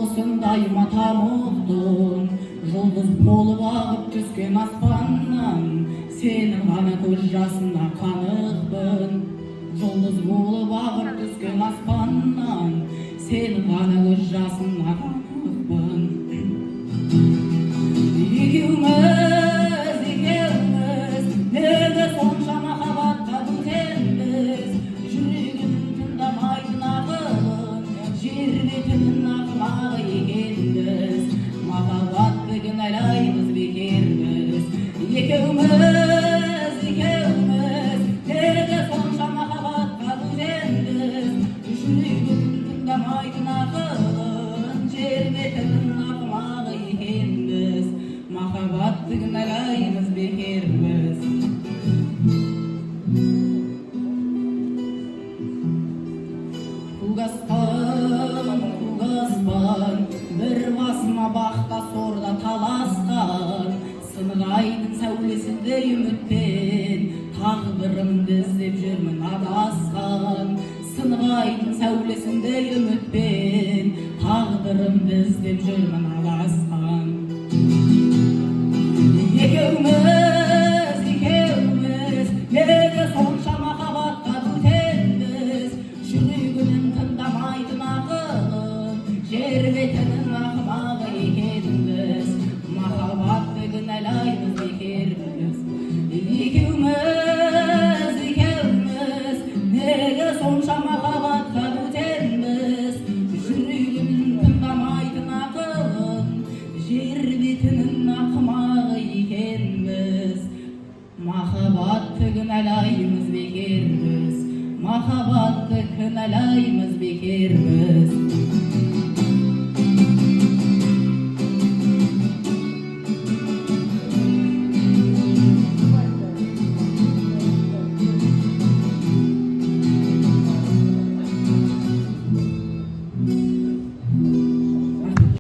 осындай матамуқтың жұлдыз болып ағып түскен аспаннан сенің ғана көз жасына қанықпын. Жұлдыз болып ағып түскен аспаннан сенің ғана көз жасына қанықпын. Екеуміз неге сонша махаббатқа бөтенбіз? Жүрегім тыңдамайтын ақылын, жер бетінің ақымағы екенбіз. Махаббатты кінәлаймыз бекербіз. Екеуміз неге сонша махаббатқа бөтенбіз? Жүрегім тыңдамайтын ақылын, жер бетінің ақымағы екенбіз. Махаббатты кінәлаймыз бекербіз. Көк аспан, бір басыма бақта сорда таласқан, сынғайдың сәулесіндей үмітпен тағдырымды іздеп жүрмін адасқан. Сынғайдың сәулесіндей үмітпен тағдырымды іздеп жүрмін адасқан. Екеуміз неге сонша махаббатқа бөтенбіз? Жүрегінің тыңдамайтын ақылын, жер бетінің ақымағы екенбіз. Махаббатты кінәлаймыз бекербіз. Екеуміз неге сонша махаббатқа бөтенбіз? Жүрегінің тыңдамайтын ақылын, жер бетінің ақымағы екенбіз. Махаббатты кінәлаймыз бекербіз. Махаббатты кінәлаймыз бекербіз.